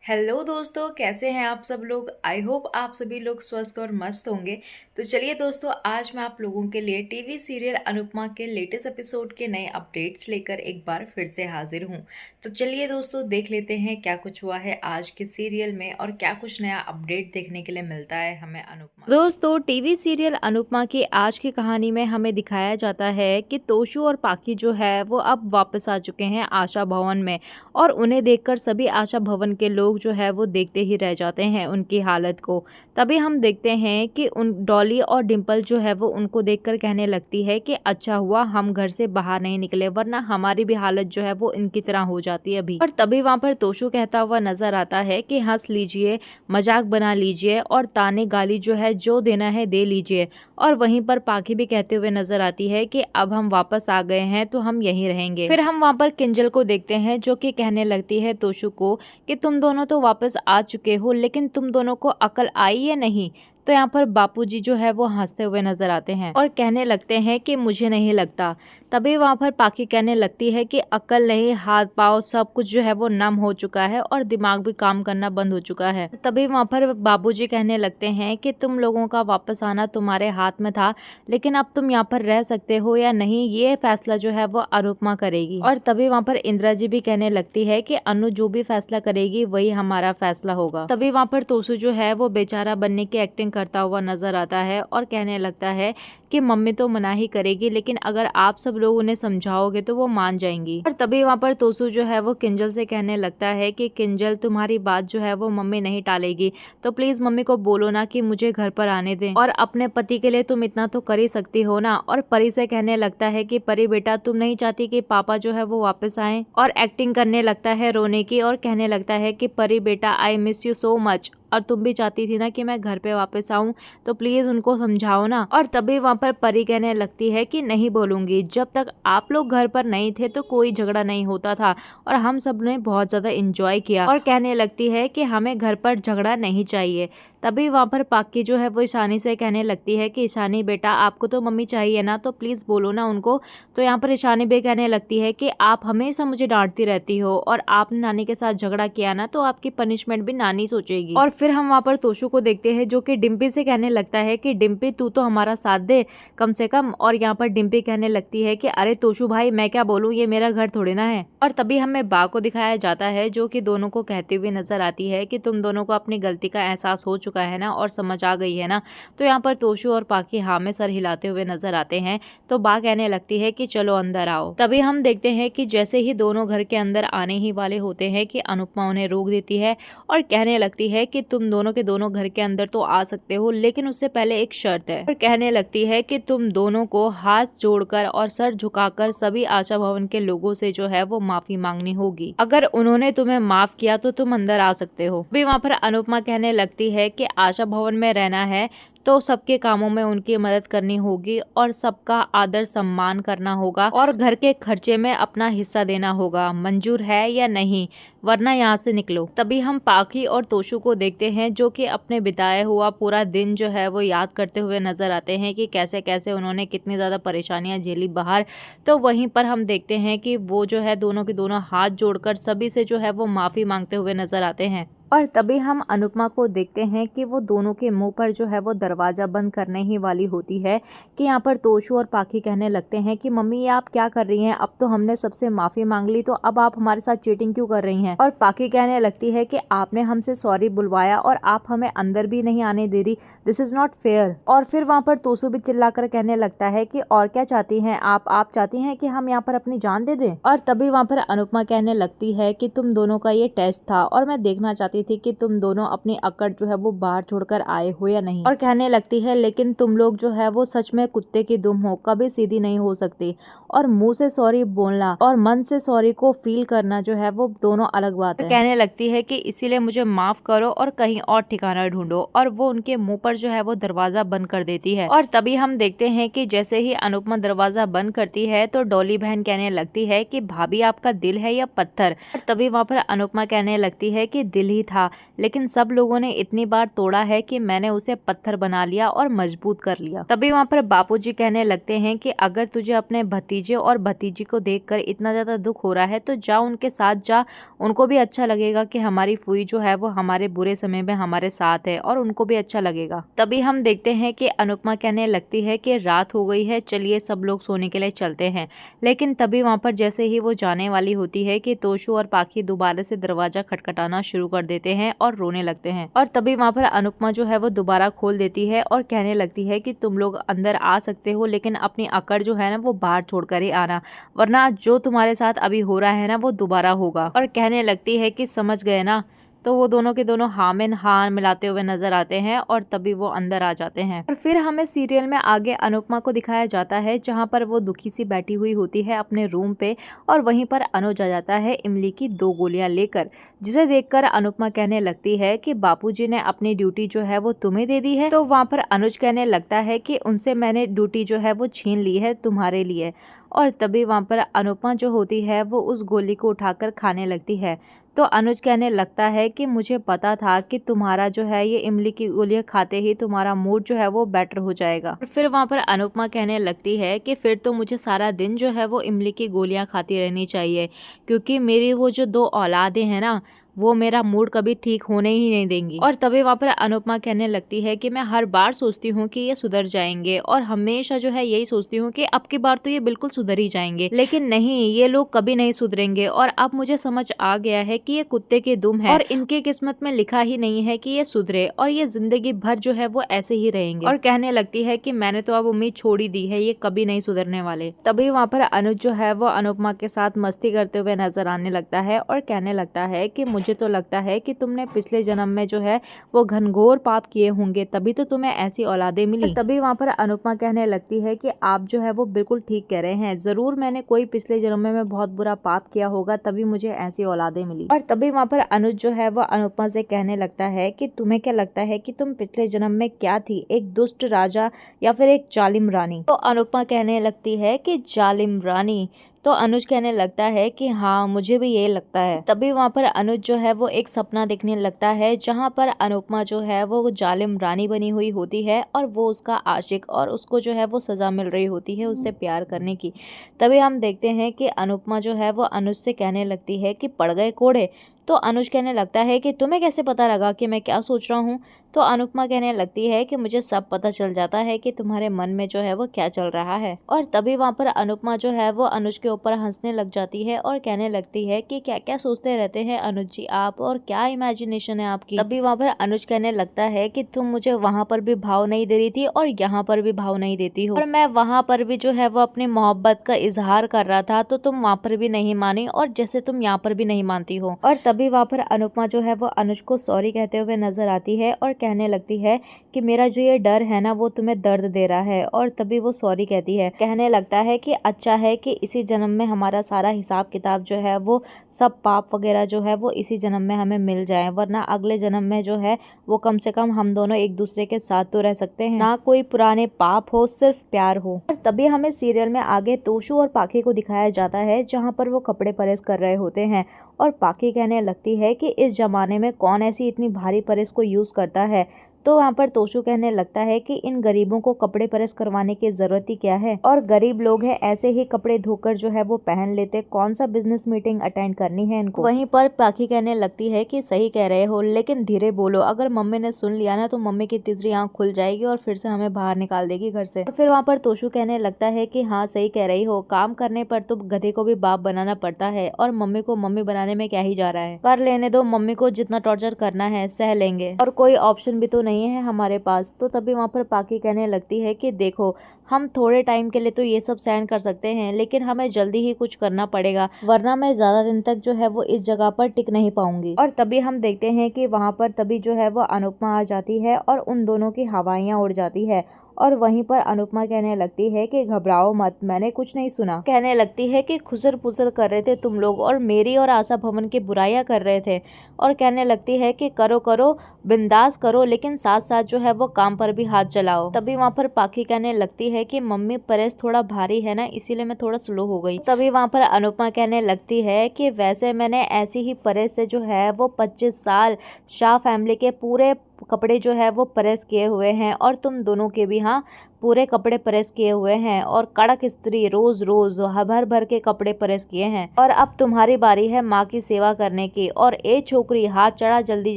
Hello दोस्तों, कैसे हैं आप सब लोग। आई होप आप सभी लोग स्वस्थ और मस्त होंगे। तो चलिए दोस्तों, आज मैं आप लोगों के लिए टीवी सीरियल अनुपमा के लेटेस्ट एपिसोड के नए अपडेट्स लेकर एक बार फिर से हाजिर हूं। तो चलिए दोस्तों, देख लेते हैं क्या कुछ हुआ है आज के सीरियल में और क्या कुछ नया अपडेट देखने के लिए मिलता है हमें अनुपमा। दोस्तों, टीवी सीरियल अनुपमा की आज की कहानी में हमें दिखाया जाता है कि तोशु और पाकी जो है वो अब वापस आ चुके हैं आशा भवन में, और उन्हें देखकर सभी आशा भवन के लोग जो है वो देखते ही रह जाते हैं उनकी हालत को। तभी हम देखते हैं कि उन डॉली और डिम्पल जो है वो उनको देखकर कहने लगती है कि अच्छा हुआ हम घर से बाहर नहीं निकले, वरना हमारी भी हालत जो है वो इनकी तरह हो जाती है अभी। और तभी वहां पर तोशु कहता हुआ नजर आता है कि हंस लीजिए, मजाक बना लीजिए और ताने गाली जो है जो देना है दे लीजिए। और वहीं पर पाखी भी कहते हुए नजर आती है कि अब हम वापस आ गए हैं तो हम यहीं रहेंगे। फिर हम वहां पर किंजल को देखते हैं जो कि कहने लगती है तोशु को कि तुम दोनों तो वापस आ चुके हो, लेकिन तुम दोनों को अकल आई या नहीं। तो यहाँ पर बापूजी जो है वो हंसते हुए नजर आते हैं और कहने लगते हैं कि मुझे नहीं लगता। तभी वहां पर पाखी कहने लगती है कि अकल नहीं, हाथ पाँव सब कुछ जो है वो नम हो चुका है और दिमाग भी काम करना बंद हो चुका है। तभी वहां पर बाबूजी कहने लगते हैं कि तुम लोगों का वापस आना तुम्हारे हाथ में था, लेकिन अब तुम यहाँ पर रह सकते हो या नहीं ये फैसला जो है वो अनुपमा करेगी। और तभी वहां पर इंदिरा जी भी कहने लगती है कि अनु जो भी फैसला करेगी वही हमारा फैसला होगा। तभी वहां पर तोसु जो है वो बेचारा बनने की एक्टिंग करता हुआ नजर आता है और कहने लगता है कि मम्मी तो मना ही करेगी, लेकिन अगर आप सब लोग उन्हें समझाओगे तो वो मान जाएंगी। और तभी वहां पर तोसु जो है वो किंजल से कहने लगता है कि किंजल तुम्हारी बात जो है वो मम्मी नहीं टालेगी, तो प्लीज मम्मी को बोलो ना कि मुझे घर पर आने दें, और अपने पति के लिए तुम इतना तो कर ही सकती हो ना। और परी से कहने लगता है कि परी बेटा तुम नहीं चाहती कि पापा जो है वो वापस आए, और एक्टिंग करने लगता है रोने की और कहने लगता है कि परी बेटा I miss you so much, और तुम भी चाहती थी ना कि मैं घर पे वापस आऊं, तो प्लीज उनको समझाओ ना। और तभी वहां पर परी कहने लगती है कि नहीं बोलूंगी, जब तक आप लोग घर पर नहीं थे तो कोई झगड़ा नहीं होता था और हम सब ने बहुत ज्यादा एंजॉय किया। और कहने लगती है कि हमें घर पर झगड़ा नहीं चाहिए। तभी वहां पर पाकी जो है वो ईशानी से कहने लगती है कि ईशानी बेटा आपको तो मम्मी चाहिए ना, तो प्लीज बोलो ना उनको। तो यहाँ पर ईशानी भी कहने लगती है कि आप हमेशा मुझे डांटती रहती हो और आपने नानी के साथ झगड़ा किया ना तो आपकी पनिशमेंट भी नानी सोचेगी। और फिर हम वहां पर तोशु को देखते हैं जो कि डिम्पी से कहने लगता है कि डिम्पी तू तो हमारा साथ दे कम से कम। और यहाँ पर डिम्पी कहने लगती है कि अरे तोशु भाई मैं क्या बोलूं, ये मेरा घर थोड़ी ना है। और तभी हमें बा को दिखाया जाता है जो कि दोनों को कहते हुए नजर आती है कि तुम दोनों को अपनी गलती का एहसास हो चुका है ना और समझ आ गई है ना। तो यहाँ पर तोशु और पाकी हाँ में सर हिलाते हुए नजर आते हैं। तो बा कहने लगती है कि चलो अंदर आओ। तभी हम देखते हैं कि जैसे ही दोनों घर के अंदर आने ही वाले होते हैं कि अनुपमा उन्हें रोक देती है और कहने लगती है कि तुम दोनों के दोनों घर के अंदर तो आ सकते हो, लेकिन उससे पहले एक शर्त है। और कहने लगती है कि तुम दोनों को हाथ जोड़कर और सर झुकाकर सभी आशा भवन के लोगों से जो है वो माफी मांगनी होगी। अगर उन्होंने तुम्हें माफ किया तो तुम अंदर आ सकते हो। भी वहाँ पर अनुपमा कहने लगती है कि आशा भवन में रहना है तो सबके कामों में उनकी मदद करनी होगी और सबका आदर सम्मान करना होगा और घर के खर्चे में अपना हिस्सा देना होगा। मंजूर है या नहीं, वरना यहाँ से निकलो। तभी हम पाकी और तोशु को देखते हैं जो कि अपने बिताया हुआ पूरा दिन जो है वो याद करते हुए नजर आते हैं कि कैसे कैसे उन्होंने कितनी ज्यादा परेशानियां झेली बाहर। तो वहीं पर हम देखते हैं कि वो जो है दोनों के दोनों हाथ जोड़कर सभी से जो है वो माफी मांगते हुए नजर आते हैं। और तभी हम अनुपमा को देखते हैं कि वो दोनों के मुंह पर जो है वो दरवाजा बंद करने ही वाली होती है कि यहाँ पर तोशु और पाखी कहने लगते हैं कि मम्मी ये आप क्या कर रही हैं, अब तो हमने सबसे माफी मांग ली, तो अब आप हमारे साथ चीटिंग क्यों कर रही हैं। और पाखी कहने लगती है कि आपने हमसे सॉरी बुलवाया और आप हमें अंदर भी नहीं आने दे रही, दिस इज नॉट फेयर। और फिर वहाँ पर तोशु भी चिल्लाकर कहने लगता है कि और क्या चाहती हैं आप चाहती हैं कि हम यहाँ पर अपनी जान दे दें। और तभी वहाँ पर अनुपमा कहने लगती है कि तुम दोनों का ये टेस्ट था और मैं देखना चाहती थी कि तुम दोनों अपनी अकड़ जो है वो बाहर छोड़कर आए हो या नहीं। और कहने लगती है लेकिन तुम लोग जो है वो सच में कुत्ते की दुम हो, कभी सीधी नहीं हो सकती, और मुंह से सॉरी बोलना और मन से सॉरी को फील करना जो है वो दोनों अलग बात है। कहने लगती है कि इसीलिए मुझे माफ करो और कहीं और ठिकाना ढूंढो, और वो उनके मुंह पर जो है वो दरवाजा बंद कर देती है। और तभी हम देखते हैं कि जैसे ही अनुपमा दरवाजा बंद करती है तो डॉली बहन कहने लगती है कि भाभी आपका दिल है या पत्थर। और तभी वहाँ पर अनुपमा कहने लगती है कि दिल ही था, लेकिन सब लोगों ने इतनी बार तोड़ा है कि मैंने उसे पत्थर बना लिया और मजबूत कर लिया। तभी वहाँ पर बापूजी कहने लगते हैं कि अगर तुझे अपने भतीजे और भतीजी को देखकर इतना ज्यादा दुख हो रहा है तो जा उनके साथ जा, उनको भी अच्छा लगेगा कि हमारी फूई जो है वो हमारे बुरे समय में हमारे साथ है और उनको भी अच्छा लगेगा। तभी हम देखते हैं कि अनुपमा कहने लगती है कि रात हो गई है, चलिए सब लोग सोने के लिए चलते हैं। लेकिन तभी वहाँ पर जैसे ही वो जाने वाली होती है कि तोशु और पाखी दोबारा से दरवाजा खटखटाना शुरू कर देते हैं और रोने लगते हैं। और तभी वहाँ पर अनुपमा जो है वो दोबारा खोल देती है और कहने लगती है कि तुम लोग अंदर आ सकते हो, लेकिन अपनी अकड़ जो है ना वो बाहर छोड़कर ही आना, वरना जो तुम्हारे साथ अभी हो रहा है ना वो दोबारा होगा। और कहने लगती है कि समझ गए ना। तो वो दोनों के दोनों हाँ में हाँ मिलाते हुए नजर आते हैं और तभी वो अंदर आ जाते हैं। और फिर हमें सीरियल में आगे अनुपमा को दिखाया जाता है जहाँ पर वो दुखी सी बैठी हुई होती है अपने रूम पे, और वहीं पर अनुज आ जाता है इमली की 2 गोलियां लेकर, जिसे देखकर अनुपमा कहने लगती है कि बापूजी ने अपनी ड्यूटी जो है वो तुम्हें दे दी है। तो वहाँ पर अनुज कहने लगता है कि उनसे मैंने ड्यूटी जो है वो छीन ली है तुम्हारे लिए। और तभी वहाँ पर अनुपमा जो होती है वो उस गोली को उठाकर खाने लगती है। तो अनुज कहने लगता है कि मुझे पता था कि तुम्हारा जो है ये इमली की गोलियां खाते ही तुम्हारा मूड जो है वो बेटर हो जाएगा। और फिर वहाँ पर अनुपमा कहने लगती है कि फिर तो मुझे सारा दिन जो है वो इमली की गोलियां खाती रहनी चाहिए, क्योंकि मेरी वो जो 2 औलादें हैं ना वो मेरा मूड कभी ठीक होने ही नहीं देंगी। और तभी वहाँ पर अनुपमा कहने लगती है कि मैं हर बार सोचती हूँ कि ये सुधर जाएंगे और हमेशा जो है यही सोचती हूँ कि अब की बार तो ये बिल्कुल सुधर ही जाएंगे, लेकिन नहीं, ये लोग कभी नहीं सुधरेंगे। और अब मुझे समझ आ गया है कि ये कुत्ते की दुम है और इनकी किस्मत में लिखा ही नहीं है कि ये सुधरे, और ये जिंदगी भर जो है वो ऐसे ही रहेंगे। और कहने लगती है कि मैंने तो अब उम्मीद छोड़ ही दी है, ये कभी नहीं सुधरने वाले। तभी वहाँ पर अनुज जो है वो अनुपमा के साथ मस्ती करते हुए नजर आने लगता है और कहने लगता है कि मुझे तो लगता है कि तुमने पिछले जन्म में जो है वो घनघोर पाप किए होंगे, तभी तो तुम्हें ऐसी औलादे मिली। तभी वहाँ पर अनुपमा कहने लगती है कि आप जो है वो बिल्कुल ठीक कह रहे हैं, जरूर मैंने कोई पिछले जन्म में मैं बहुत बुरा पाप किया होगा तभी मुझे ऐसी औलादे मिली। और तभी वहाँ पर अनुज जो है वो अनुपमा से कहने लगता है कि तुम्हें क्या लगता है कि तुम पिछले जन्म में क्या थी, एक दुष्ट राजा या फिर एक जालिम रानी? तो अनुपमा कहने लगती है कि जालिम रानी। तो अनुज कहने लगता है कि हाँ, मुझे भी ये लगता है। तभी वहाँ पर अनुज जो है वो एक सपना देखने लगता है जहाँ पर अनुपमा जो है वो जालिम रानी बनी हुई होती है और वो उसका आशिक, और उसको जो है वो सजा मिल रही होती है उससे प्यार करने की। तभी हम देखते हैं कि अनुपमा जो है वो अनुज से कहने लगती है कि पड़ गए कोड़े। तो अनुज कहने लगता है कि तुम्हें कैसे पता लगा कि मैं क्या सोच रहा हूँ? तो अनुपमा कहने लगती है कि मुझे सब पता चल जाता है कि तुम्हारे मन में जो है वो क्या चल रहा है। और तभी वहाँ पर अनुपमा जो है वो अनुज के ऊपर हंसने लग जाती है और कहने लगती है कि क्या क्या सोचते रहते हैं अनुज जी आप, और क्या इमेजिनेशन है आपकी। तभी वहाँ पर अनुज कहने लगता है कि तुम मुझे वहाँ पर भी भाव नहीं दे रही थी और यहाँ पर भी भाव नहीं देती हो, और मैं वहाँ पर भी जो है वो अपनी मोहब्बत का इजहार कर रहा था तो तुम वहाँ पर भी नहीं मानी, और जैसे तुम यहाँ पर भी नहीं मानती हो। और तभी वहाँ पर अनुपमा जो है वो अनुज को सॉरी कहते हुए नजर आती है और कहने लगती है कि मेरा जो ये डर है ना वो तुम्हें दर्द दे रहा है। और तभी वो सॉरी कहती है, कहने लगता है कि अच्छा है कि इसी जन्म में हमारा सारा हिसाब किताब जो है वो सब पाप वगैरह जो है वो इसी जन्म में हमें मिल जाए, वरना अगले जन्म में जो है वो कम से कम हम दोनों एक दूसरे के साथ तो रह सकते हैं, ना कोई पुराने पाप हो, सिर्फ प्यार हो। और तभी हमें सीरियल में आगे तोशु और पाखी को दिखाया जाता है जहाँ पर वो कपड़े प्रेस कर रहे होते हैं और पाखी कहने लगती है कि इस जमाने में कौन ऐसी इतनी भारी प्रेस को यूज करता है। तो वहाँ पर तोशु कहने लगता है कि इन गरीबों को कपड़े प्रेस करवाने की जरूरत ही क्या है, और गरीब लोग हैं ऐसे ही कपड़े धोकर जो है वो पहन लेते, कौन सा बिजनेस मीटिंग अटेंड करनी है इनको। वहीं पर पाखी कहने लगती है कि सही कह रहे हो, लेकिन धीरे बोलो, अगर मम्मी ने सुन लिया ना तो मम्मी की तीसरी आंख खुल जाएगी और फिर से हमें बाहर निकाल देगी घर से। और फिर वहाँ पर तोशु कहने लगता है कि हाँ सही कह रही हो, काम करने पर तो गधे को भी बाप बनाना पड़ता है, और मम्मी को मम्मी बनाने में क्या ही जा रहा है, कर लेने दो, मम्मी को जितना टॉर्चर करना है सह लेंगे, और कोई ऑप्शन भी तो नहीं है हमारे पास। तो तभी वहाँ पर पाखी कहने लगती है कि देखो, हम थोड़े टाइम के लिए तो ये सब सहन कर सकते हैं, लेकिन हमें जल्दी ही कुछ करना पड़ेगा, वरना मैं ज्यादा दिन तक जो है वो इस जगह पर टिक नहीं पाऊंगी। और तभी हम देखते हैं कि वहाँ पर तभी जो है वो अनुपमा आ जाती है और उन दोनों की हवाइयाँ उड़ जाती है। और वहीं पर अनुपमा कहने लगती है कि घबराओ मत, मैंने कुछ नहीं सुना। कहने लगती है कि खुसर पुसर कर रहे थे तुम लोग और मेरी और आशा भवन की बुराइयां कर रहे थे। और कहने लगती है कि करो करो, बिंदास करो, लेकिन साथ साथ जो है वो काम पर भी हाथ चलाओ। तभी वहाँ पर पाखी कहने लगती है है कि मम्मी प्रेस थोड़ा भारी है ना, इसीलिए मैं थोड़ा स्लो हो गई। तभी वहाँ पर अनुपमा कहने लगती है कि वैसे मैंने ऐसी ही प्रेस से जो है वो 25 साल शाह फैमिली के पूरे कपड़े जो है वो प्रेस किए हुए हैं, और तुम दोनों के भी हाँ पूरे कपड़े प्रेस किए हुए हैं, और कड़क स्त्री रोज रोज भर भर के कपड़े प्रेस किए हैं। और अब तुम्हारी बारी है माँ की सेवा करने की। और ए छोकरी हाथ चढ़ा जल्दी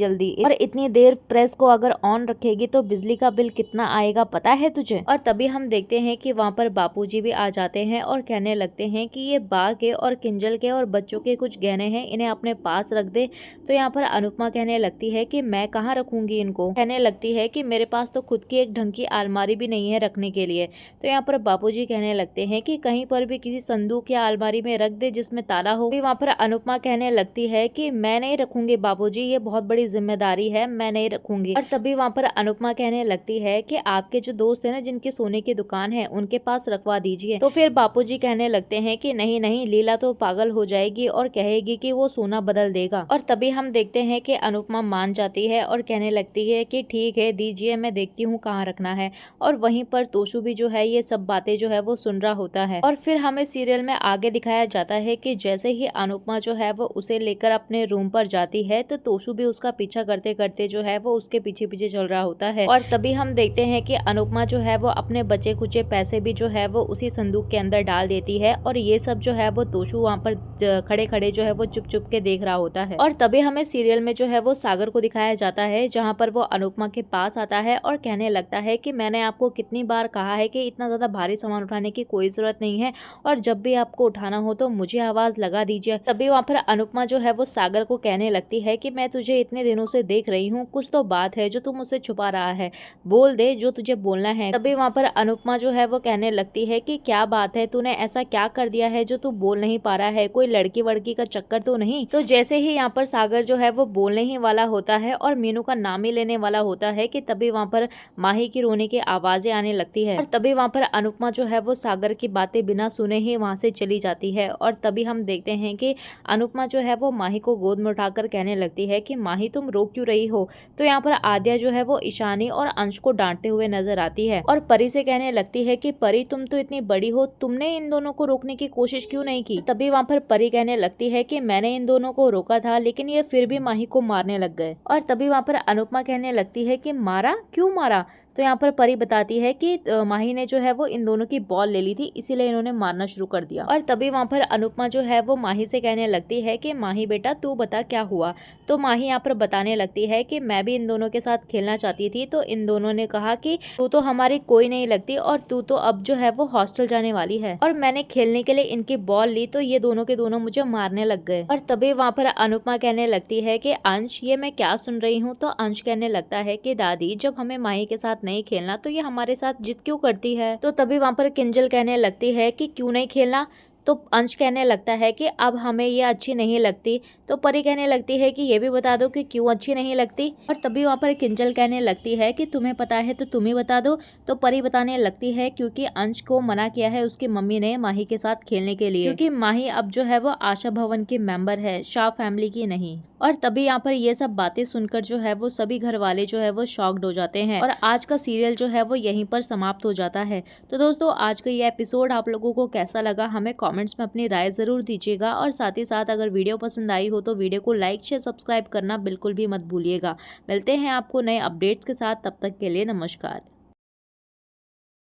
जल्दी, और इतनी देर प्रेस को अगर ऑन रखेगी तो बिजली का बिल कितना आएगा पता है तुझे। और तभी हम देखते हैं कि वहाँ पर बापूजी भी आ जाते हैं और कहने लगते हैं कि ये बा के और किंजल के और बच्चों के कुछ गहने हैं, इन्हें अपने पास रख दे। तो यहाँ पर अनुपमा कहने लगती है कि मैं कहाँ रखूंगी इनको। कहने लगती है कि मेरे पास तो खुद की एक ढंग की अलमारी भी नहीं है रखने के लिए। तो यहाँ पर बापूजी कहने लगते हैं कि कहीं पर भी किसी संदूक या अलमारी में रख दे जिसमें ताला हो। वहाँ पर अनुपमा कहने लगती है कि मैं नहीं रखूंगी बापूजी, ये बहुत बड़ी जिम्मेदारी है, मैं नहीं रखूंगी। और तभी वहाँ पर अनुपमा कहने लगती है कि आपके जो दोस्त है ना जिनकी सोने की दुकान है उनके पास रखवा दीजिए। तो फिर बापूजी कहने लगते हैं कि नहीं नहीं, लीला तो पागल हो जाएगी और कहेगी कि वो सोना बदल देगा। और तभी हम देखते हैं कि अनुपमा मान जाती है और कहने लगती है कि ठीक है दीजिए, मैं देखती हूँ कहाँ रखना है। और वहीं पर तोशु भी जो है ये सब बातें जो है वो सुन रहा होता है। और फिर हमें सीरियल में आगे दिखाया जाता है कि जैसे ही अनुपमा जो है वो उसे लेकर अपने रूम पर जाती है तो तोशु भी उसका पीछा करते करते जो है वो उसके पीछे पीछे चल रहा होता है। और तभी हम देखते हैं कि अनुपमा जो है वो अपने बचे कुचे पैसे भी जो है वो उसी संदूक के अंदर डाल देती है। और ये सब जो है वो तोशु वहाँ पर खड़े खड़े जो है वो चुप चुप के देख रहा होता है। और तभी हमें सीरियल में जो है वो सागर को दिखाया जाता है, जहाँ पर वो अनुपमा के पास आता है और कहने लगता है कि मैंने आपको कितनी बार कहा है कि इतना ज्यादा भारी सामान उठाने की कोई जरूरत नहीं है, और जब भी आपको उठाना हो तो मुझे आवाज लगा दीजिए। तभी वहाँ पर अनुपमा जो है वो सागर को कहने लगती है कि मैं तुझे इतने दिनों से देख रही हूँ, कुछ तो बात है जो तू मुझसे छुपा रहा है, बोल दे जो तुझे बोलना है। तभी वहाँ पर अनुपमा जो है वो कहने लगती है कि क्या बात है, तूने ऐसा क्या कर दिया है जो तू बोल नहीं पा रहा है, कोई लड़की वड़की का चक्कर तो नहीं। तो जैसे ही यहाँ पर सागर जो है वो बोलने ही वाला होता है और मीनू का नाम ही लेने वाला होता है कि तभी वहाँ पर माही की रोने की आवाजें आने लगती है। और तभी वहाँ पर अनुपमा जो है वो सागर की बातें बिना सुने ही वहाँ से चली जाती है। और तभी हम देखते हैं कि अनुपमा जो है वो माही को गोद में उठाकर कहने लगती है कि माही तुम रो क्यों रही हो। तो यहाँ पर आद्या जो है वो ईशानी और अंश को डांटते हुए नजर आती है और परी से कहने लगती है कि परी तुम तो इतनी बड़ी हो, तुमने इन दोनों को रोकने की कोशिश क्यों नहीं की। तभी वहाँ पर परी कहने लगती है कि मैंने इन दोनों को रोका था लेकिन ये फिर भी माही को मारने लग गए। और तभी वहाँ पर अनुपमा कहने लगती है कि मारा, क्यों मारा। तो यहाँ पर परी बताती है कि माही ने जो है वो इन दोनों की बॉल ले ली थी, इसीलिए इन्होंने मारना शुरू कर दिया। और तभी वहाँ पर अनुपमा जो है वो माही से कहने लगती है कि माही बेटा तू बता क्या हुआ। तो माही यहाँ पर बताने लगती है कि मैं भी इन दोनों के साथ खेलना चाहती थी, तो इन दोनों ने कहा कि तू तो हमारी कोई नहीं लगती और तू तो अब जो है वो हॉस्टल जाने वाली है, और मैंने खेलने के लिए इनकी बॉल ली तो ये दोनों के दोनों मुझे मारने लग गए। और तभी वहाँ पर अनुपमा कहने लगती है कि अंश ये मैं क्या सुन रही हूँ। तो अंश कहने लगता है कि दादी जब हमें माही के साथ नहीं खेलना तो ये हमारे साथ जिद क्यों करती है। तो तभी वहाँ पर किंजल कहने लगती है कि क्यों नहीं खेलना। तो अंश कहने लगता है कि अब हमें ये अच्छी नहीं लगती। तो परी कहने लगती है कि ये भी बता दो कि क्यों अच्छी नहीं लगती। और तभी वहाँ पर किंजल कहने लगती है कि तुम्हें पता है तो तुम ही बता दो। तो परी बताने लगती है क्योंकि अंश को मना किया है उसकी मम्मी ने माही के साथ खेलने के लिए, क्योंकि माही अब जो है वो आशा भवन की मेंबर है, शाह फैमिली की नहीं। और तभी यहाँ पर ये सब बातें सुनकर जो है वो सभी घर वाले जो है वो शॉक्ड हो जाते हैं और आज का सीरियल जो है वो यहीं पर समाप्त हो जाता है। तो दोस्तों आज का ये एपिसोड आप लोगों को कैसा लगा हमें कमेंट्स में अपनी राय जरूर दीजिएगा, और साथ ही साथ अगर वीडियो पसंद आई हो तो वीडियो को लाइक शेयर सब्सक्राइब करना बिल्कुल भी मत भूलिएगा। मिलते हैं आपको नए अपडेट्स के साथ, तब तक के लिए नमस्कार।